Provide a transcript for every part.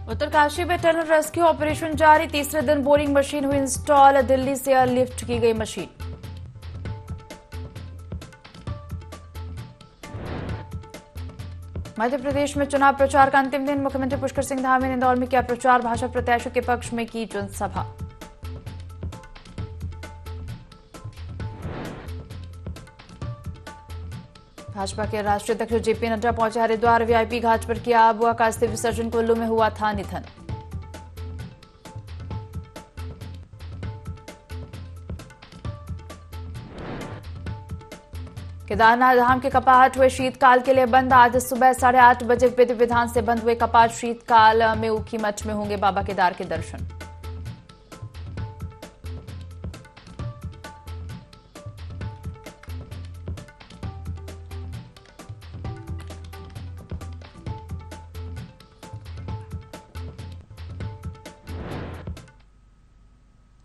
उत्तरकाशी में tunnel rescue operation जारी। तीसरे दिन बोरिंग मशीन हुई इंस्टॉल। दिल्ली से एयरलिफ्ट की गई मशीन। मध्य प्रदेश में चुनाव प्रचार का अंतिम दिन। मुख्यमंत्री पुष्कर सिंह धामी ने इंदौर में किया प्रचार। भाजपा प्रत्याशियों के पक्ष में की जनसभा। भाजपा के राष्ट्रीय अध्यक्ष जेपी नड्डा पहुंचे हरिद्वार। वीआईपी घाट पर किया बुआ का अस्थि विसर्जन। कुल्लू में हुआ था निधन। केदारनाथ धाम के कपाट हुए शीतकाल के लिए बंद। आज सुबह 8:30 बजे विधि विधान से बंद हुए कपाट। शीतकाल में ऊखी मठ में होंगे बाबा केदार के दर्शन।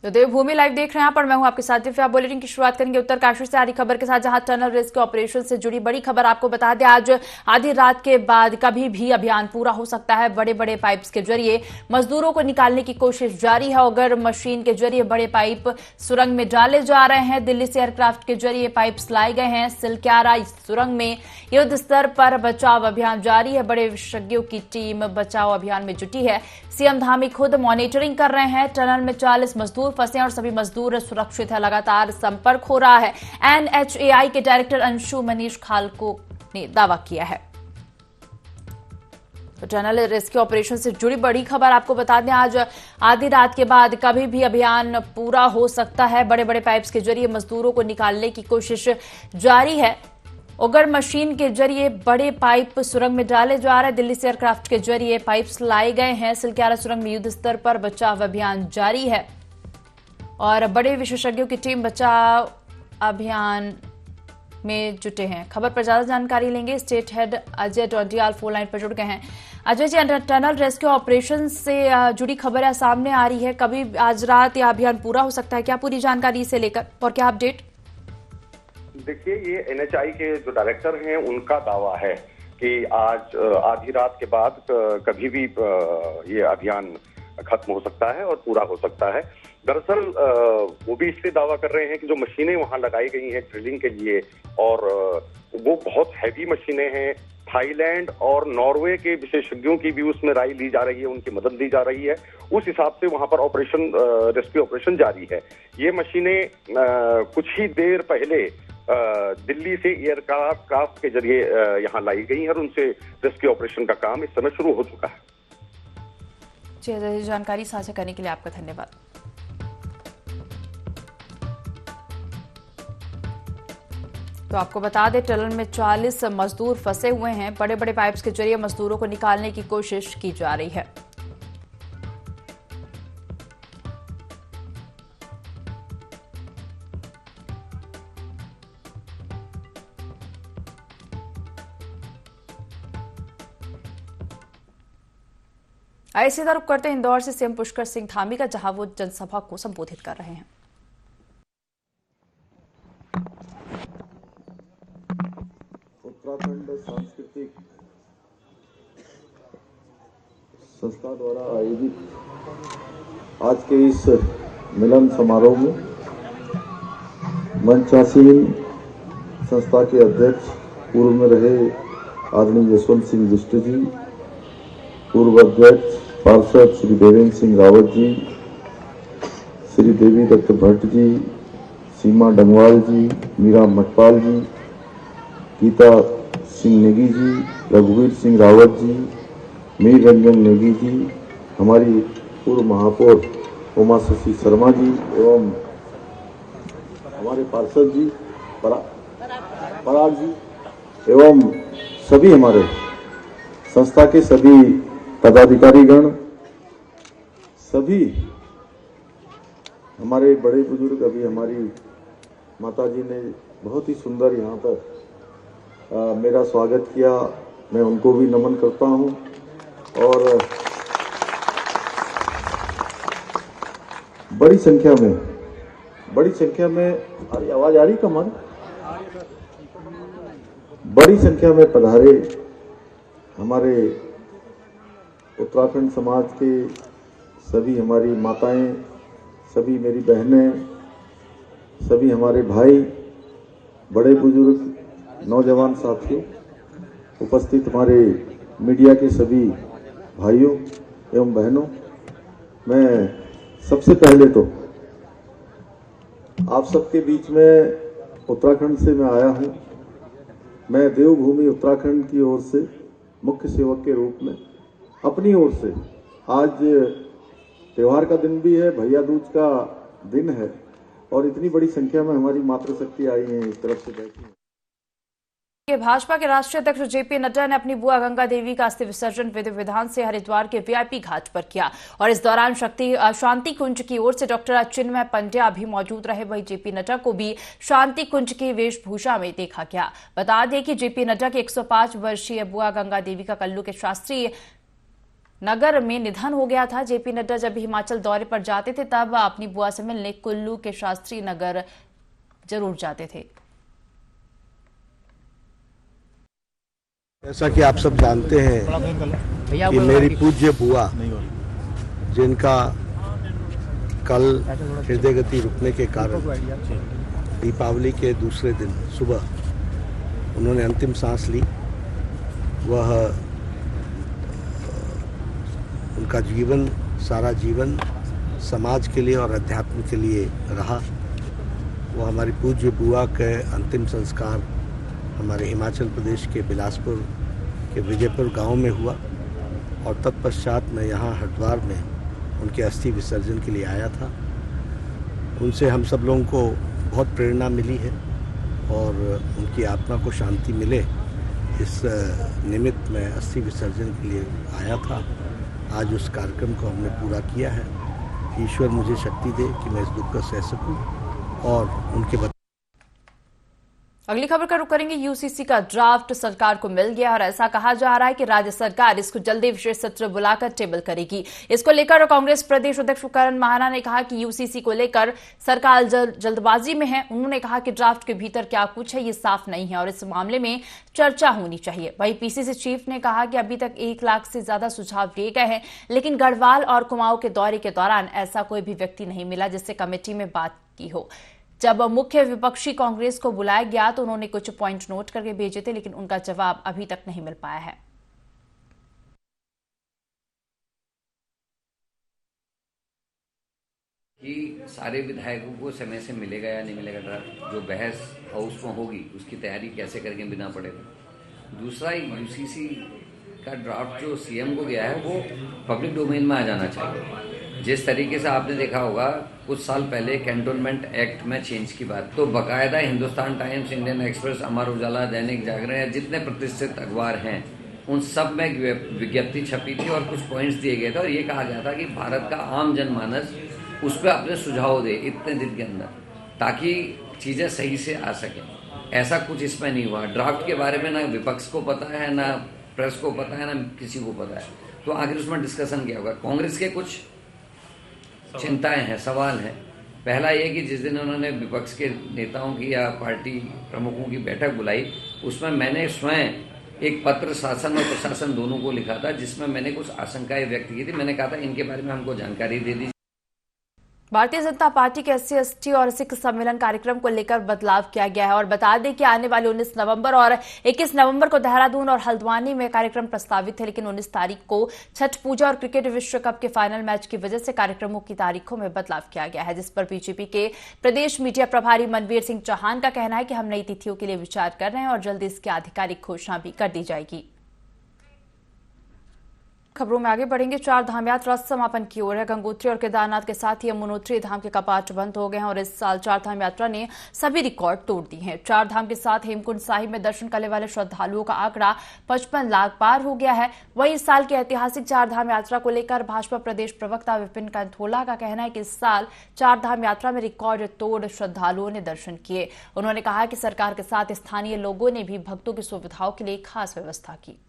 तो देवभूमि लाइव देख रहे हैं, यहाँ पर मैं हूं आपके साथ दिव्या। बुलेटिन की शुरुआत करेंगे उत्तरकाशी से आ रही खबर के साथ, जहां टनल रेस्क्यू ऑपरेशन से जुड़ी बड़ी खबर आपको बता दें। आज आधी रात के बाद कभी भी अभियान पूरा हो सकता है। बड़े बड़े पाइप्स के जरिए मजदूरों को निकालने की कोशिश जारी है। अगर मशीन के जरिए बड़े पाइप सुरंग में डाले जा रहे हैं। दिल्ली से एयरक्राफ्ट के जरिए पाइप्स लाए गए हैं। सिलक्यारा सुरंग में युद्ध स्तर पर बचाव अभियान जारी है। बड़े विशेषज्ञों की टीम बचाव अभियान में जुटी है। सीएम धामी खुद मॉनिटरिंग कर रहे हैं। टनल में 40 मजदूर फंसे और सभी मजदूर सुरक्षित है। लगातार संपर्क हो रहा है। एनएचएआई के डायरेक्टर अंशु मनीष खालको ने दावा किया है। तो टनल रेस्क्यू ऑपरेशन से जुड़ी बड़ी खबर आपको बता दें। आज आधी रात के बाद कभी भी अभियान पूरा हो सकता है। बड़े बड़े पाइप्स के जरिए मजदूरों को निकालने की कोशिश जारी है। उगर मशीन के जरिए बड़े पाइप सुरंग में डाले जा रहे हैं। दिल्ली से एयरक्राफ्ट के जरिए पाइप्स लाए गए हैं। सिलक्यारा सुरंग में युद्ध स्तर पर बचाव अभियान जारी है और बड़े विशेषज्ञों की टीम बचाव अभियान में जुटे हैं। खबर पर ज्यादा जानकारी लेंगे। State head Ajay Dodiyal phone line पर जुड़ गए हैं। Ajay ji, tunnel rescue operation से जुड़ी खबरें सामने आ रही है। कभी आज रात यह अभियान पूरा हो सकता है, क्या पूरी जानकारी इसे लेकर और क्या अपडेट? देखिए, ये एनएचआई के जो डायरेक्टर हैं उनका दावा है कि आज आधी रात के बाद कभी भी ये अभियान खत्म हो सकता है और पूरा हो सकता है। दरअसल वो भी इसलिए दावा कर रहे हैं कि जो मशीनें वहां लगाई गई हैं ड्रिलिंग के लिए, और वो बहुत हैवी मशीनें हैं। थाईलैंड और नॉर्वे के विशेषज्ञों की भी उसमें राय ली जा रही है, उनकी मदद ली जा रही है। उस हिसाब से वहां पर ऑपरेशन रेस्क्यू ऑपरेशन जारी है। ये मशीनें कुछ ही देर पहले दिल्ली से एयरक्राफ्ट के जरिए यहाँ लाई गई है और उनसे रेस्क्यू ऑपरेशन का काम इस समय शुरू हो चुका है। जी, जानकारी साझा करने के लिए आपका धन्यवाद। तो आपको बता दें, टनल में 40 मजदूर फंसे हुए हैं। बड़े बड़े पाइप्स के जरिए मजदूरों को निकालने की कोशिश की जा रही है। ऐसे रुख करते हैं इंदौर से सीएम पुष्कर सिंह धामी का, जहां वो जनसभा को संबोधित कर रहे हैं। उत्तराखंड सांस्कृतिक संस्था द्वारा आयोजित आज के इस मिलन समारोह में मंचासीन संस्था के अध्यक्ष पूर्व में रहे आदरणीय यशवंत सिंह बिष्ट जी, पूर्व अध्यक्ष पार्षद श्री देवेंद्र सिंह रावत जी, श्री देवी दत्त भट्ट जी, सीमा डंगवाल जी, मीरा मटपाल जी, गीता सिंह नेगी जी, रघुवीर सिंह रावत जी, मीर रंजन नेगी जी, हमारी पूर्व महापौर उमा शशि शर्मा जी एवं हमारे पार्षद जी पराग जी एवं सभी हमारे संस्था के सभी पदाधिकारीगण, सभी हमारे बड़े बुजुर्ग, अभी हमारी माता जी ने बहुत ही सुंदर यहाँ पर मेरा स्वागत किया। मैं उनको भी नमन करता हूँ। और बड़ी संख्या में आवाज आ रही कमर, बड़ी संख्या में पधारे हमारे उत्तराखंड समाज के सभी हमारी माताएं, सभी मेरी बहनें, सभी हमारे भाई, बड़े बुजुर्ग, नौजवान साथियों, उपस्थित हमारे मीडिया के सभी भाइयों एवं बहनों, मैं सबसे पहले तो आप सबके बीच में उत्तराखंड से मैं आया हूं। मैं देवभूमि उत्तराखंड की ओर से मुख्य सेवक के रूप में अपनी ओर से आज त्योहार का दिन भी है, भैया दूज का दिन है और इतनी बड़ी संख्या में हमारी मातृशक्ति आई है, इस तरफ से बैठी है। भाजपा के राष्ट्रीय अध्यक्ष जेपी नड्डा ने अपनी बुआ गंगा देवी का अस्थि विसर्जन विधि विधान से हरिद्वार के वीआईपी घाट पर किया और इस दौरान शांति कुंज की ओर से डॉक्टर चिन्मय पंड्या भी मौजूद रहे। वहीं जेपी नड्डा को भी शांति कुंज की वेशभूषा में देखा गया। बता दें कि जेपी नड्डा की 105 वर्षीय बुआ गंगा देवी का कल्लू के शास्त्री नगर में निधन हो गया था। जेपी नड्डा जब भी हिमाचल दौरे पर जाते थे तब अपनी बुआ से मिलने कुल्लू के शास्त्री नगर जरूर जाते थे। जैसा कि आप सब जानते हैं कि मेरी पूज्य बुआ, जिनका कल हृदय गति रुकने के कारण दीपावली के दूसरे दिन सुबह उन्होंने अंतिम सांस ली, वह उनका जीवन, सारा जीवन समाज के लिए और अध्यात्म के लिए रहा। वो हमारी पूज्य बुआ के अंतिम संस्कार हमारे हिमाचल प्रदेश के बिलासपुर के विजयपुर गांव में हुआ और तत्पश्चात मैं यहाँ हरिद्वार में उनके अस्थि विसर्जन के लिए आया था। उनसे हम सब लोगों को बहुत प्रेरणा मिली है और उनकी आत्मा को शांति मिले, इस निमित्त मैं अस्थि विसर्जन के लिए आया था। आज उस कार्यक्रम को हमने पूरा किया है। ईश्वर मुझे शक्ति दे कि मैं इस दुख को सह सकूं और उनके अगली खबर का रुख करेंगे। यूसीसी का ड्राफ्ट सरकार को मिल गया और ऐसा कहा जा रहा है कि राज्य सरकार इसको जल्दी विशेष सत्र बुलाकर टेबल करेगी। इसको लेकर कांग्रेस प्रदेश अध्यक्ष करण महाना ने कहा कि यूसीसी को लेकर सरकार जल्दबाजी में है। उन्होंने कहा कि ड्राफ्ट के भीतर क्या कुछ है ये साफ नहीं है और इस मामले में चर्चा होनी चाहिए। वहीं पीसीसी चीफ ने कहा कि अभी तक 1 लाख से ज्यादा सुझाव दिए गए हैं, लेकिन गढ़वाल और कुमाऊं के दौरे के दौरान ऐसा कोई भी व्यक्ति नहीं मिला जिससे कमेटी में बात की हो। जब मुख्य विपक्षी कांग्रेस को बुलाया गया तो उन्होंने कुछ पॉइंट नोट करके भेजे थे, लेकिन उनका जवाब अभी तक नहीं मिल पाया है। कि सारे विधायकों को समय से मिलेगा या नहीं मिलेगा ड्राफ्ट, जो बहस हाउस में होगी उसकी तैयारी कैसे करके बिना पड़ेगा। दूसरा, यूसीसी का ड्राफ्ट जो सीएम को गया है वो पब्लिक डोमेन में आ जाना चाहिए। जिस तरीके से आपने देखा होगा कुछ साल पहले कैंटोनमेंट एक्ट में चेंज की बात, तो बकायदा Hindustan times, Indian express, Amar Ujala, Dainik Jagran या जितने प्रतिष्ठित अखबार हैं उन सब में विज्ञप्ति छपी थी और कुछ पॉइंट्स दिए गए थे और ये कहा गया था कि भारत का आम जनमानस उस पर अपने सुझाव दे इतने दिन के अंदर, ताकि चीजें सही से आ सकें। ऐसा कुछ इसमें नहीं हुआ। ड्राफ्ट के बारे में ना विपक्ष को पता है, ना प्रेस को पता है, ना किसी को पता है, तो आखिर उसमें डिस्कशन क्या होगा। कांग्रेस के कुछ चिंताएं हैं, सवाल हैं। पहला ये कि जिस दिन उन्होंने विपक्ष के नेताओं की या पार्टी प्रमुखों की बैठक बुलाई, उसमें मैंने स्वयं एक पत्र शासन और प्रशासन दोनों को लिखा था, जिसमें मैंने कुछ आशंकाएं व्यक्त की थी। मैंने कहा था इनके बारे में हमको जानकारी दे दीजिए। भारतीय जनता पार्टी के SC, ST और सिख सम्मेलन कार्यक्रम को लेकर बदलाव किया गया है और बता दें कि आने वाले 19 नवंबर और 21 नवंबर को देहरादून और हल्द्वानी में कार्यक्रम प्रस्तावित थे, लेकिन 19 तारीख को छठ पूजा और क्रिकेट विश्व कप के फाइनल मैच की वजह से कार्यक्रमों की तारीखों में बदलाव किया गया है, जिस पर बीजेपी के प्रदेश मीडिया प्रभारी मनवीर सिंह चौहान का कहना है कि हम नई तिथियों के लिए विचार कर रहे हैं और जल्द इसकी आधिकारिक घोषणा भी कर दी जाएगी। खबरों में आगे बढ़ेंगे। 4 धाम यात्रा समापन की ओर है। गंगोत्री और केदारनाथ के साथ ही यमुनोत्री धाम के कपाट बंद हो गए हैं और इस साल 4 धाम यात्रा ने सभी रिकॉर्ड तोड़ दिए हैं। 4 धाम के साथ हेमकुंड साहिब में दर्शन करने वाले श्रद्धालुओं का आंकड़ा 55 लाख पार हो गया है। वहीं इस साल की ऐतिहासिक 4 धाम यात्रा को लेकर भाजपा प्रदेश प्रवक्ता विपिन कंथोला का कहना है कि इस साल 4 धाम यात्रा में रिकॉर्ड तोड़ श्रद्धालुओं ने दर्शन किए। उन्होंने कहा कि सरकार के साथ स्थानीय लोगों ने भी भक्तों की सुविधाओं के लिए खास व्यवस्था की।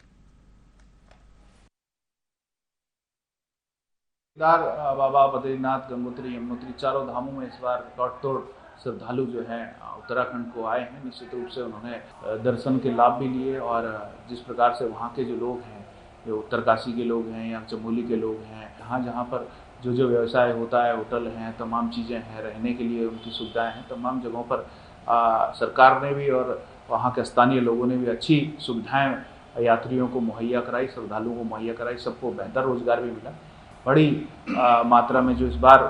बाबा, बद्रीनाथ, गंगोत्री, यमुनोत्री, चारों धामों में इस बार रिकॉर्ड तोड़ श्रद्धालु जो हैं उत्तराखंड को आए हैं। निश्चित रूप से उन्होंने दर्शन के लाभ भी लिए और जिस प्रकार से वहाँ के जो लोग हैं जो उत्तरकाशी के लोग हैं या चमोली के लोग हैं, जहाँ पर जो व्यवसाय होता है, होटल हैं, तमाम चीज़ें हैं, रहने के लिए उनकी सुविधाएं हैं, तमाम जगहों पर सरकार ने भी और वहाँ के स्थानीय लोगों ने भी अच्छी सुविधाएं यात्रियों को मुहैया कराई, श्रद्धालुओं को मुहैया कराई, सबको बेहतर रोजगार भी मिला। बड़ी मात्रा में जो इस बार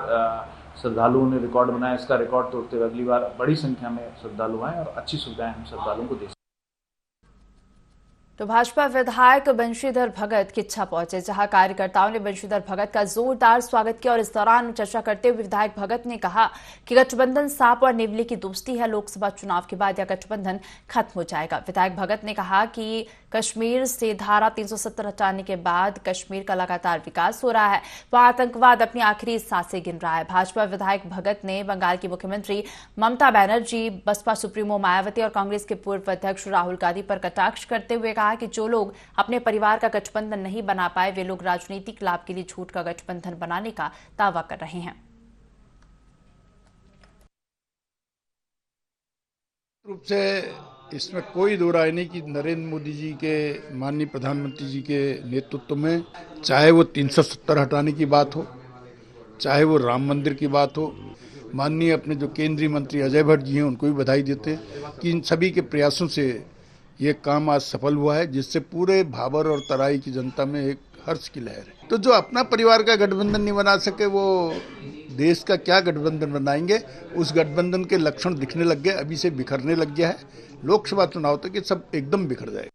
श्रद्धालुओं ने रिकॉर्ड बनाया, इसका रिकॉर्ड तोड़ते हुए अगली बार बड़ी संख्या में श्रद्धालु आए और अच्छी सुविधाएं हम श्रद्धालुओं को दे सकें। तो भाजपा विधायक बंशीधर भगत किच्छा पहुंचे, जहां कार्यकर्ताओं ने बंशीधर भगत का जोरदार स्वागत किया और इस दौरान चर्चा करते हुए विधायक भगत ने कहा कि गठबंधन सांप और नेवले की दोस्ती है, लोकसभा चुनाव के बाद यह गठबंधन खत्म हो जाएगा। विधायक भगत ने कहा कि कश्मीर से धारा 370 हटाने के बाद कश्मीर का लगातार विकास हो रहा है, वहां आतंकवाद अपनी आखिरी सांसें गिन रहा है। भाजपा विधायक भगत ने बंगाल की मुख्यमंत्री ममता बनर्जी, बसपा सुप्रीमो मायावती और कांग्रेस के पूर्व अध्यक्ष राहुल गांधी पर कटाक्ष करते हुए कहा कि जो लोग अपने परिवार का गठबंधन नहीं बना पाए, वे लोग राजनीतिक लाभ के लिए झूठ का गठबंधन बनाने का दावा कर रहे हैं। रूप से इसमें कोई दो राय नहीं कि नरेंद्र मोदी जी के, माननीय प्रधानमंत्री जी के नेतृत्व में, चाहे वो 370 हटाने की बात हो, चाहे वो राम मंदिर की बात हो, माननीय अपने जो केंद्रीय मंत्री अजय भट्ट जी हैं उनको भी बधाई देते हैं कि इन सभी के प्रयासों से ये काम आज सफल हुआ है, जिससे पूरे भाबर और तराई की जनता में एक हर्ष की लहर है। तो जो अपना परिवार का गठबंधन नहीं बना सके, वो देश का क्या गठबंधन बनाएंगे? उस गठबंधन के लक्षण दिखने लग गए, अभी से बिखरने लग गया है। लोकसभा चुनाव तक ये सब एकदम बिखर जाएगा।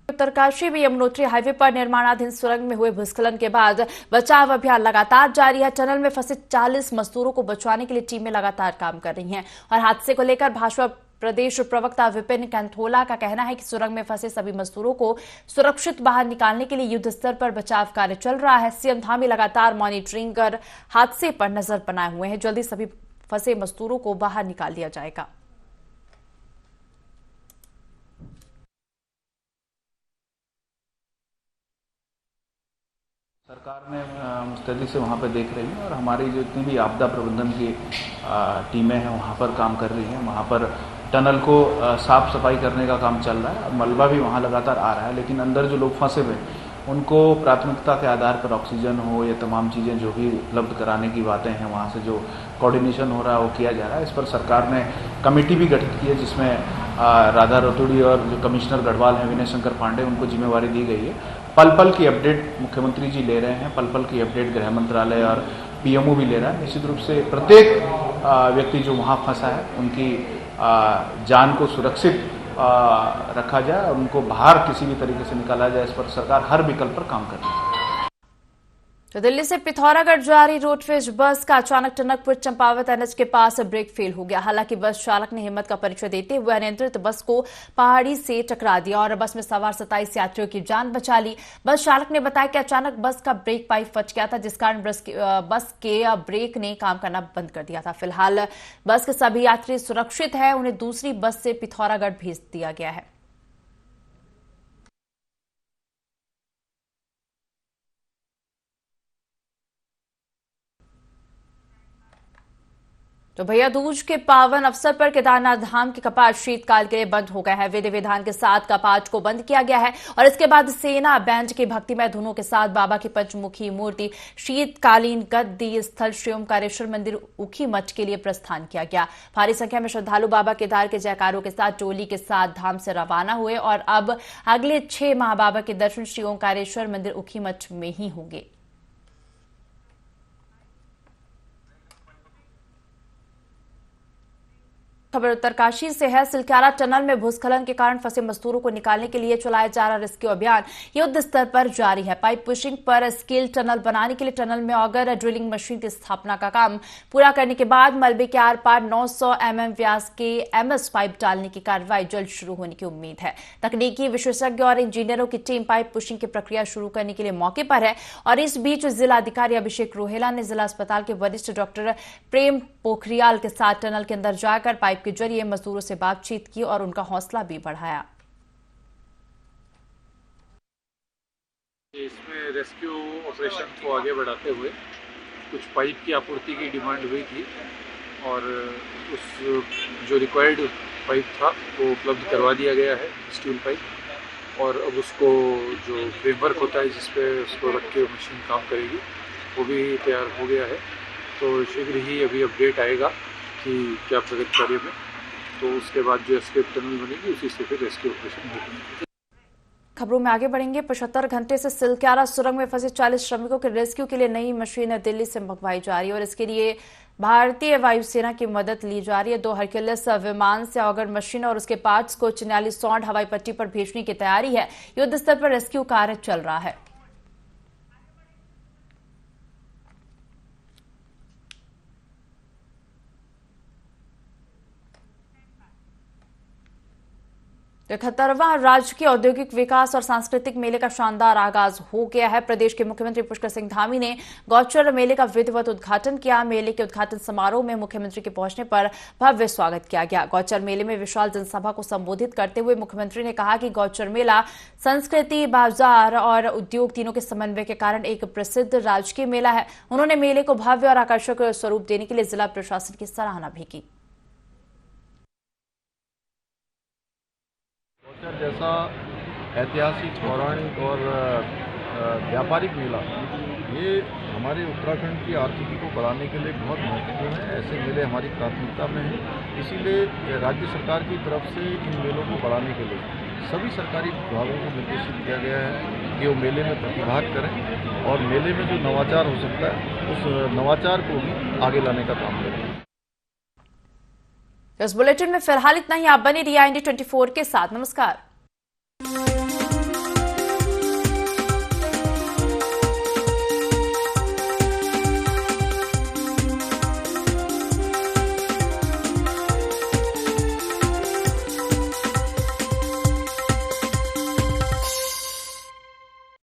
उत्तरकाशी में यमुनोत्री हाईवे पर निर्माणाधीन सुरंग में हुए भूस्खलन के बाद बचाव अभियान लगातार जारी है। टनल में फंसे 40 मजदूरों को बचाने के लिए टीमें लगातार काम कर रही हैं और हादसे को लेकर भाजपा प्रदेश प्रवक्ता विपिन कैंथोला का कहना है कि सुरंग में फंसे सभी मजदूरों को सुरक्षित बाहर निकालने के लिए युद्ध स्तर पर बचाव कार्य चल रहा है। सीएम धामी लगातार मॉनिटरिंग कर हादसे पर नजर बनाए हुए हैं। जल्दी सभी फंसे मजदूरों को बाहर निकाल दिया जाएगा। सरकार ने मुस्तैदी से वहाँ पर देख रही है और हमारी जो इतनी भी आपदा प्रबंधन की टीमें हैं वहाँ पर काम कर रही हैं। वहाँ पर टनल को साफ सफाई करने का काम चल रहा है और मलबा भी वहाँ लगातार आ रहा है, लेकिन अंदर जो लोग फंसे हुए उनको प्राथमिकता के आधार पर ऑक्सीजन हो या तमाम चीज़ें जो भी उपलब्ध कराने की बातें हैं, वहाँ से जो कोऑर्डिनेशन हो रहा है वो किया जा रहा है। इस पर सरकार ने कमेटी भी गठित की है, जिसमें राधा रतूड़ी और जो कमिश्नर गढ़वाल हैं विनय शंकर पांडे, उनको जिम्मेवारी दी गई है। पल पल की अपडेट मुख्यमंत्री जी ले रहे हैं, पल पल की अपडेट गृह मंत्रालय और पीएमओ भी ले रहा है। निश्चित रूप से प्रत्येक व्यक्ति जो वहाँ फंसा है उनकी जान को सुरक्षित रखा जाए और उनको बाहर किसी भी तरीके से निकाला जाए, इस पर सरकार हर विकल्प पर काम कर रही है। तो दिल्ली से पिथौरागढ़ जा रही रोडवेज बस का अचानक टनकपुर चंपावत एनएच के पास ब्रेक फेल हो गया। हालांकि बस चालक ने हिम्मत का परिचय देते हुए अनियंत्रित बस को पहाड़ी से टकरा दिया और बस में सवार 27 यात्रियों की जान बचा ली। बस चालक ने बताया कि अचानक बस का ब्रेक पाइप फट गया था, जिस कारण बस के ब्रेक ने काम करना बंद कर दिया था। फिलहाल बस के सभी यात्री सुरक्षित हैं, उन्हें दूसरी बस से पिथौरागढ़ भेज दिया गया है। तो भैया दूज के पावन अवसर पर केदारनाथ धाम के कपाट शीतकाल के लिए बंद हो गए हैं। विधि विधान के साथ कपाट को बंद किया गया है और इसके बाद सेना बैंड के भक्तिमय धुनों के साथ बाबा की पंचमुखी मूर्ति शीतकालीन गद्दी स्थल श्री ओमकारेश्वर मंदिर उखी मठ के लिए प्रस्थान किया गया। भारी संख्या में श्रद्धालु बाबा केदार के जयकारों के साथ टोली के साथ धाम से रवाना हुए और अब अगले 6 माह बाबा के दर्शन श्री ओमकारेश्वर मंदिर उखी मठ में ही होंगे। खबर उत्तरकाशी से है। सिलक्यारा टनल में भूस्खलन के कारण फंसे मजदूरों को निकालने के लिए चलाया जा रहा रेस्क्यू अभियान युद्ध स्तर पर जारी है। पाइप पुशिंग पर स्केल टनल बनाने के लिए टनल में ऑगर ड्रिलिंग मशीन की स्थापना का काम पूरा करने के बाद मलबे के आर पार 900 mm व्यास के एमएस पाइप डालने की कार्रवाई जल्द शुरू होने की उम्मीद है। तकनीकी विशेषज्ञ और इंजीनियरों की टीम पाइप पुशिंग की प्रक्रिया शुरू करने के लिए मौके पर है और इस बीच जिलाधिकारी अभिषेक रोहेला ने जिला अस्पताल के वरिष्ठ डॉक्टर प्रेम पोखरियाल के साथ टनल के अंदर जाकर पाइप के जरिए मजदूरों से बातचीत की और उनका हौसला भी बढ़ाया। इसमें रेस्क्यू ऑपरेशन को आगे बढ़ाते हुए कुछ पाइप की आपूर्ति की डिमांड हुई थी और उस जो रिक्वायर्ड पाइप था वो उपलब्ध करवा दिया गया है, स्टील पाइप। और अब उसको जो फ्रेमवर्क होता है जिस पे उसको रख के मशीन काम करेगी वो भी तैयार हो गया है। तो शीघ्र ही अभी अपडेट आएगा कि क्या प्रगति कार्य में, तो उसके बाद जो एस्केप टनल बनेगी उसी से फिर रेस्क्यू ऑपरेशन होगी। खबरों में आगे बढ़ेंगे। 75 घंटे से सिलक्यारा सुरंग में फंसे 40 श्रमिकों के रेस्क्यू के लिए नई मशीन दिल्ली से मंगवाई जा रही है और इसके लिए भारतीय वायुसेना की मदद ली जा रही है। 2 हरक्यूलिस विमान से ऑगर मशीन और उसके पार्ट्स को चिन्याली सौंड हवाई पट्टी पर भेजने की तैयारी है। युद्ध स्तर पर रेस्क्यू कार्य चल रहा है। तो 71वां राजकीय औद्योगिक विकास और सांस्कृतिक मेले का शानदार आगाज हो गया है। प्रदेश के मुख्यमंत्री पुष्कर सिंह धामी ने गौचर मेले का विधिवत उद्घाटन किया। मेले के उद्घाटन समारोह में मुख्यमंत्री के पहुंचने पर भव्य स्वागत किया गया। गौचर मेले में विशाल जनसभा को संबोधित करते हुए मुख्यमंत्री ने कहा कि गौचर मेला संस्कृति, बाजार और उद्योग तीनों के समन्वय के कारण एक प्रसिद्ध राजकीय मेला है। उन्होंने मेले को भव्य और आकर्षक स्वरूप देने के लिए जिला प्रशासन की सराहना भी की। जैसा ऐतिहासिक, पौराणिक और व्यापारिक मेला ये हमारे उत्तराखंड की आर्थिकी को बढ़ाने के लिए बहुत महत्वपूर्ण है। ऐसे मेले हमारी प्राथमिकता में हैं। इसीलिए राज्य सरकार की तरफ से इन मेलों को बढ़ाने के लिए सभी सरकारी विभागों को निर्देशित किया गया है कि वो मेले में प्रतिभाग करें और मेले में जो नवाचार हो सकता है उस नवाचार को भी आगे लाने का काम करें। इस बुलेटिन में फिलहाल इतना ही। आप बने रहिए IND 24 के साथ। नमस्कार।